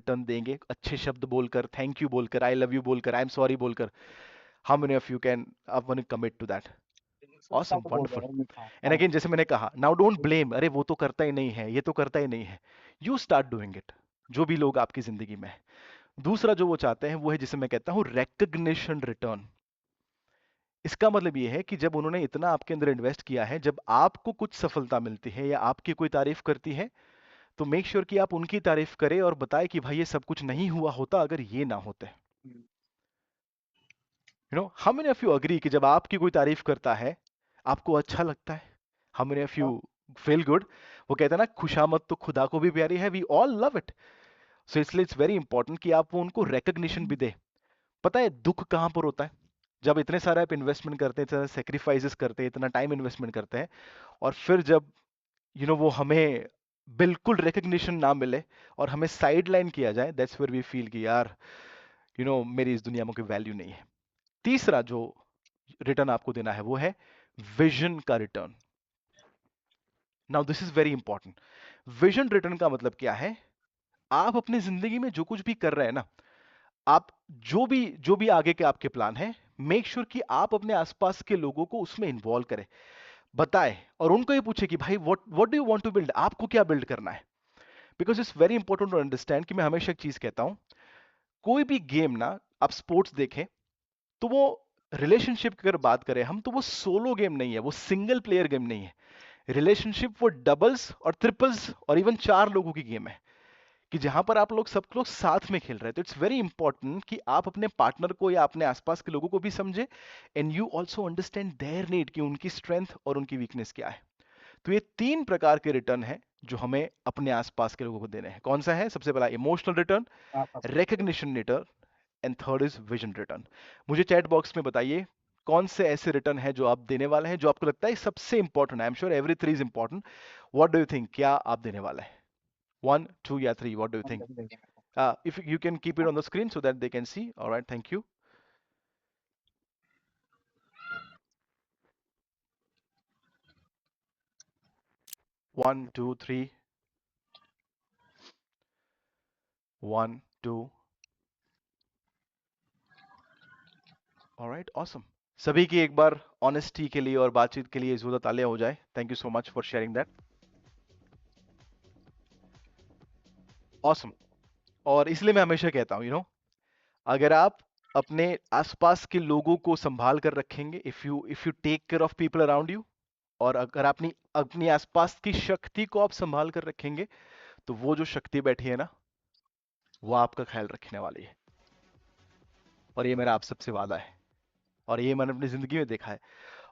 Return देंगे, अच्छे शब्द बोलकर, थैंक यू बोलकर, आई लव यू बोलकर, आई एम सॉरी बोलकर? How many of you can आप वन कमिट टू दैट? सोचता ऑसम, तो बोल वंडरफुल। रहा हूँ। हाँ एंड हाँ। अगेन, जैसे मैंने कहा, नाउ डोंट ब्लेम, अरे वो तो करता ही नहीं है, ये तो करता ही नहीं है। यू स्टार्ट डूइंग इट, जो भी लोग आपकी जिंदगी में है। दूसरा जो वो चाहते हैं वो है जिसे मैं कहता हूं रिकग्निशन रिटर्न। इसका मतलब ये है कि जब उन्होंने इतना आपके अंदर इन्वेस्ट किया है, जब आपको कुछ सफलता मिलती है या आपकी कोई तारीफ करती है, तो मेक श्योर कि आप उनकी तारीफ करें और बताएं कि भाई ये सब कुछ नहीं हुआ होता अगर ये ना होते। Hmm, you know, how many of you agree कि जब आपकी कोई तारीफ करता है आपको अच्छा लगता है? हाउ मेनी ऑफ यू हाँ, फील गुड? वो कहते हैं ना, खुशामद तो खुदा को भी प्यारी है, वी ऑल लव इट। सो इसलिए इट्स वेरी इंपॉर्टेंट कि आप उनको रिकग्निशन भी दे। पता है दुख कहां पर होता है? जब इतने सारे आप इन्वेस्टमेंट करते हैं, इतना सेक्रीफाइसेस करते हैं, इतना टाइम इन्वेस्टमेंट करते हैं, और फिर जब वो हमें बिल्कुल रिकग्निशन ना मिले और हमें साइड लाइन किया जाए, दैट्स वेयर वी फील कि यार मेरी इस दुनिया में कोई वैल्यू नहीं है। तीसरा जो रिटर्न आपको देना है वो है विजन का return. Now this is very important. Vision return का मतलब क्या है? आप अपनी जिंदगी में जो कुछ भी कर रहे हैं ना, आप जो भी आगे के आपके प्लान है, मेक श्योर कि आप अपने आसपास के लोगों को उसमें इन्वॉल्व करें, बताएं, और उनको ये पूछे कि भाई what do you want to build, आपको क्या बिल्ड करना है। Because it's very important to understand कि मैं हमेशा एक चीज कहता हूं, कोई भी गेम ना, आप स्पोर्ट्स देखें, तो वो रिलेशनशिप की अगर बात करें हम, तो वो सोलो गेम नहीं है, वो सिंगल प्लेयर गेम नहीं है। रिलेशनशिप वो डबल्स और ट्रिपल्स और इवन चार लोगों की गेम है, कि जहां पर आप लोग सब लोग साथ में खेल रहे हैं। तो इट्स वेरी इंपॉर्टेंट कि आप अपने पार्टनर को या अपने आसपास के लोगों को भी समझे, and you also understand their need, कि उनकी स्ट्रेंथ और उनकी वीकनेस क्या है। तो ये तीन प्रकार के रिटर्न है जो हमें अपने आसपास के लोगों को देने हैं। कौन सा है? सबसे पहला इमोशनल रिटर्न, हाँ, हाँ, recognition return, and third is vision return. मुझे चैट बॉक्स में बताइए कौन से ऐसे रिटर्न है जो आप देने वाले हैं, जो आपको लगता है सबसे इंपॉर्टेंट है। आई am sure every three is important. What do you think, क्या आप देने वाले हैं? वन, टू या थ्री, व्हाट डू यू हम थिंक? जल्दी देंगे मेरे को। If you can keep it on the screen so that they can see. All right, thank you. One, two, three. One, two. All right, awesome. सभी की एक बार honesty के लिए और बातचीत के लिए जोरदार तालियां हो जाए। Thank you so much for sharing that. Awesome. और इसलिए मैं हमेशा कहता हूं, अगर आप अपने आसपास के लोगों को संभाल कर रखेंगे, if you take care of people around you, और अगर अपनी अपनी आसपास की शक्ति को आप संभाल कर रखेंगे, तो वो जो शक्ति बैठी है ना, वो आपका ख्याल रखने वाली है। और ये मेरा आप सबसे वादा है, और ये मैंने अपनी जिंदगी में देखा है।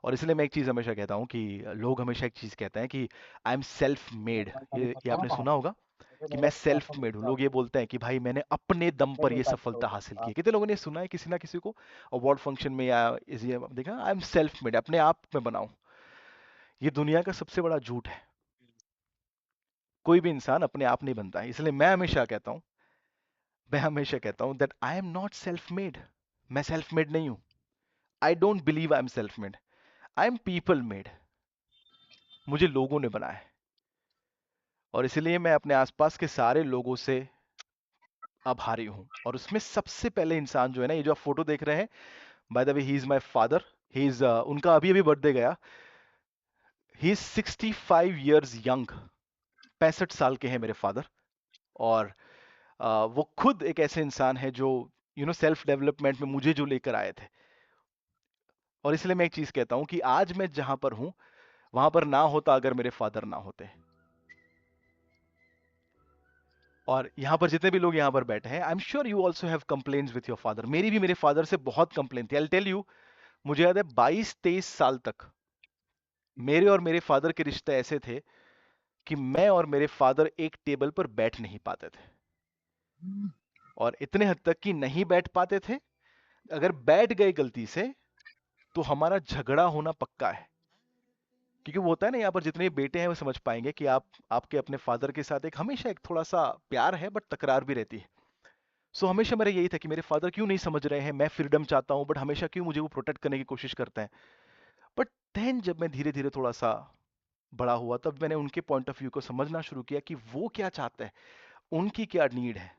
और इसलिए मैं एक चीज हमेशा कहता हूँ कि लोग हमेशा एक चीज कहते हैं कि आई एम सेल्फ मेड। मैं ये खाली ये करता आपने हूँ। सुना होगा देखो कि मेरा मैं सेल्फ पासवर्ड मेड हूँ। बता लोग ये दो। बोलते हैं कि भाई मैंने अपने दम पर नहीं ये बता सफलता दो हासिल की है। आप। कितने लोगों ने सुना है किसी ना किसी को अवार्ड फंक्शन में या इस ये देखा, आई एम सेल्फ मेड, अपने आप में बनाऊं। ये दुनिया का सबसे बड़ा झूठ है। कोई भी इंसान अपने आप नहीं बनता है। इसलिए मैं हमेशा कहता हूं that I am not self made. मैं सेल्फ मेड नहीं हूं। I don't believe I am self made. I am people made. मुझे लोगों ने बनाया है। और इसलिए मैं अपने आसपास के सारे लोगों से आभारी हूं। और उसमें सबसे पहले इंसान जो है ना, ये जो आप फोटो देख रहे हैं, by the way he is my father. He is उनका अभी अभी बर्थडे गया। He is 65 years young. 65 साल के हैं मेरे फादर। और वो खुद एक ऐसे इंसान है जो सेल्फ डेवलपमेंट में मुझे जो लेकर आए थे। और इसलिए मैं एक चीज कहता हूं कि आज मैं जहां पर हूं, वहां पर ना होता अगर मेरे फादर ना होते। और यहां पर जितने भी लोग यहां पर बैठे हैं, I am sure you also have complaints with your father. मेरी भी मेरे फादर से बहुत कंप्लेन थी। आई टेल यू, मुझे याद है 22-23 साल तक मेरे और मेरे फादर के रिश्ते ऐसे थे कि मैं और मेरे फादर एक टेबल पर बैठ नहीं पाते थे। और इतने हद तक कि नहीं बैठ पाते थे। अगर बैठ गए गलती से, तो हमारा झगड़ा होना पक्का है। क्योंकि वो होता है ना, यहाँ पर जितने बेटे हैं वो समझ पाएंगे कि आपके अपने फादर के साथ एक हमेशा एक थोड़ा सा प्यार है, बट तकरार भी रहती है। सो हमेशा मेरा यही था कि मेरे फादर क्यों नहीं समझ रहे हैं, मैं फ्रीडम चाहता हूं, बट हमेशा क्यों मुझे वो प्रोटेक्ट करने की कोशिश करते हैं। बट देन जब मैं धीरे धीरे थोड़ा सा बड़ा हुआ, तब मैंने उनके पॉइंट ऑफ व्यू को समझना शुरू किया कि वो क्या चाहते हैं, उनकी क्या नीड है।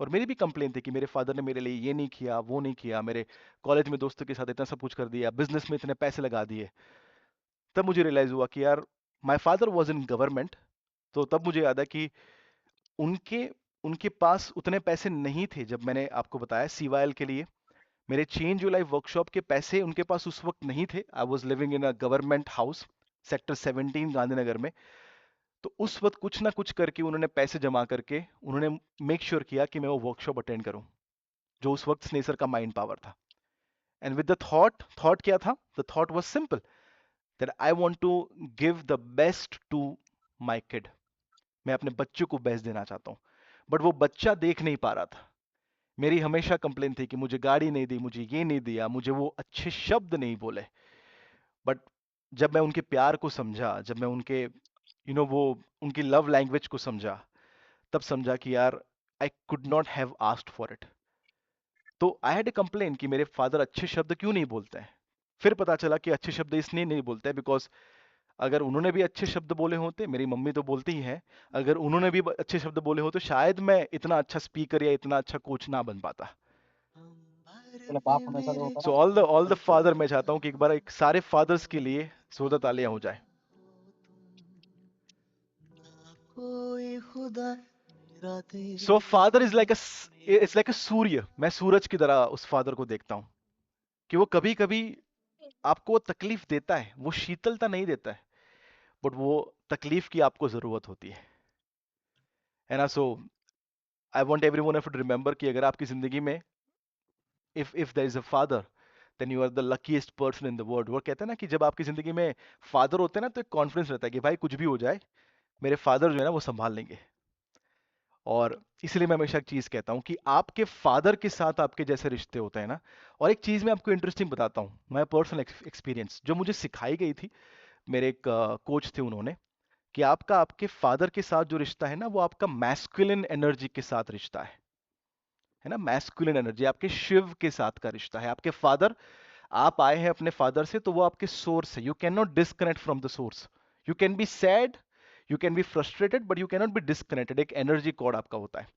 और मेरी भी कंप्लेन थी कि मेरे फादर ने मेरे लिए ये नहीं किया, वो नहीं किया, मेरे कॉलेज में दोस्तों के साथ इतना सब कुछ कर दिया, बिजनेस में इतने पैसे लगा दिए। तब मुझे रियलाइज हुआ कि यार my father was in government. तो तब मुझे याद है कि उनके उनके पास उतने पैसे नहीं थे। जब मैंने आपको बताया सीवाईएल के लिए मेरे चेंज योर लाइफ वर्कशॉप के पैसे उनके पास उस वक्त नहीं थे। I was living in a government house, sector 17 Gandhinagar में। तो उस वक्त कुछ ना कुछ करके उन्होंने पैसे जमा करके उन्होंने मेक श्योर किया कि मैं वो वर्कशॉप अटेंड करूं, जो उस वक्त स्नेसर का माइंड पावर था। एंड विद द थॉट क्या था? The thought was simple, that I want to give the best to my kid. मैं अपने बच्चे को बेस्ट देना चाहता हूं। बट वो बच्चा देख नहीं पा रहा था। मेरी हमेशा कंप्लेन थी कि मुझे गाड़ी नहीं दी, मुझे ये नहीं दिया, मुझे वो अच्छे शब्द नहीं बोले। बट जब मैं उनके प्यार को समझा, जब मैं उनके वो उनकी लव लैंग्वेज को समझा, तब समझा कि यार I could not have asked for it. तो आई हैड ए कंप्लेन कि मेरे फादर अच्छे शब्द क्यों नहीं बोलते हैं। फिर पता चला कि अच्छे शब्द इसलिए नहीं बोलते हैं बिकॉज अगर उन्होंने भी अच्छे शब्द बोले होते, मेरी मम्मी तो बोलती ही है, अगर उन्होंने भी अच्छे शब्द बोले होते शायद मैं इतना अच्छा स्पीकर या इतना अच्छा कोच ना बन पाता। चलो बाप हमेशा जो होता है सो ना ऑल द बच्चे फादर, मैं चाहता हूँ कि एक बार एक सारे फादर्स के लिए 14 तालियां हो जाए। कोई खुदा मेरा सो तेरे फादर इज लाइक सिवा इट्स लाइक अ सूर्य। मैं सूरज की तरह उस फादर को देखता हूँ कि वो कभी कभी आपको तकलीफ देता है, वो शीतलता नहीं देता है, बट वो तकलीफ की आपको जरूरत होती है ना। So I want every one to remember कि अगर आपकी जिंदगी में if there is a father then you are the luckiest person in the world. वो कहते हैं ना कि जब आपकी जिंदगी में फादर होते हैं ना, तो एक कॉन्फिडेंस रहता है कि भाई कुछ भी हो जाए, मेरे फादर जो है ना वो संभाल लेंगे। और इसलिए मैं हमेशा एक चीज कहता हूं कि आपके फादर के साथ आपके जैसे रिश्ते होते हैं ना। और एक चीज मैं आपको इंटरेस्टिंग बताता हूं, माय पर्सनल एक्सपीरियंस जो मुझे सिखाई गई थी, मेरे एक कोच थे, उन्होंने, कि आपका आपके फादर के साथ जो रिश्ता है ना, वो आपका मैस्कुलिन एनर्जी के साथ रिश्ता है ना। मैस्कुलिन एनर्जी आपके शिव के साथ का रिश्ता है। आपके फादर, आप आए हैं अपने फादर से, तो वो आपके सोर्स है। You can not disconnect from the source. You can be sad, you can be frustrated, but you can not be disconnected. एक एनर्जी कोड आपका होता है।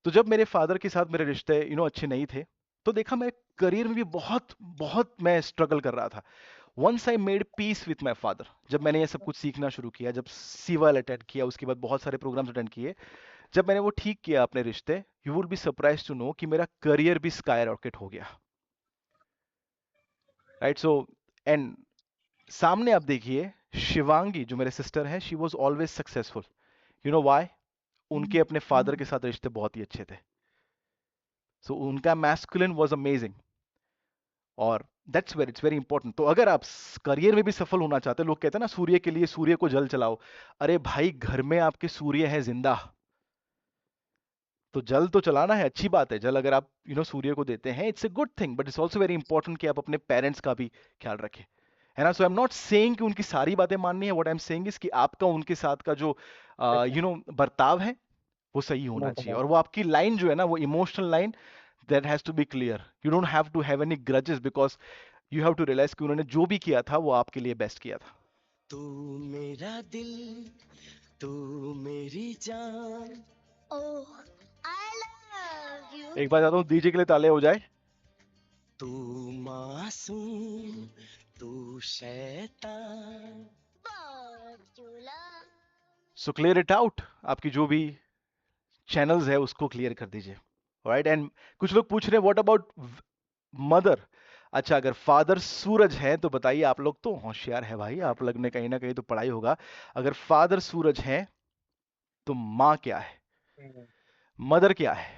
तो जब मेरे फादर के साथ मेरे रिश्ते अच्छे नहीं थे, तो देखा मैं करियर में भी बहुत बहुत मैं स्ट्रगल कर रहा था। Once I made peace with my father, जब मैंने ये सब कुछ सीखना शुरू किया, जब सीवाल अटेंड किया, उसके बाद बहुत सारे प्रोग्राम्स अटेंड किए, जब मैंने वो ठीक किया अपने रिश्ते, you would be surprise to know कि मेरा करियर भी स्काई रॉकेट हो गया। राइट। सो एंड सामने आप देखिए, शिवांगी जो मेरे सिस्टर है, she was always successful. You know why? उनके अपने फादर के साथ रिश्ते बहुत ही अच्छे थे। सो उनका मैस्कुलिन वॉज अमेजिंग। और that's very it's very important. तो अगर आप करियर में भी सफल होना चाहते हैं, लोग कहते हैं ना सूर्य के लिए सूर्य को जल चलाओ। अरे भाई, घर में आपके सूर्य है जिंदा, तो जल तो चलाना है, अच्छी बात है। जल अगर आप सूर्य को देते हैं, it's a good thing, but it's also very important कि आप अपने पेरेंट्स का भी ख्याल रखें, है ना। So I am not saying कि उनकी सारी बातें माननी है। What I am saying is कि आपका उनके साथ का जो बर्ताव है, वो सही वो होना तो चाहिए। है। और वो आपकी लाइन जो है ना, वो emotional line, that has to be clear. You don't have to have any grudges, because you have to realise कि उन्होंने जो भी किया था वो आपके लिए बेस्ट किया था। तू मेरा दिल, तू मेरी जान, ओह आई लव यू, एक बार चाहता हूँ डीजे के लिए ताले हो जाए। तू मासूम, तू शैतान, बहुत चूला। So clear it out. आपकी जो भी चैनल्स है उसको क्लियर कर दीजिए। राइट। एंड कुछ लोग पूछ रहे हैं व्हाट अबाउट मदर। अच्छा, अगर फादर सूरज है तो बताइए, आप लोग तो होशियार है भाई, आप लोग ने कहीं ना कहीं तो पढ़ाई होगा। अगर फादर सूरज है तो माँ क्या है, मदर क्या है?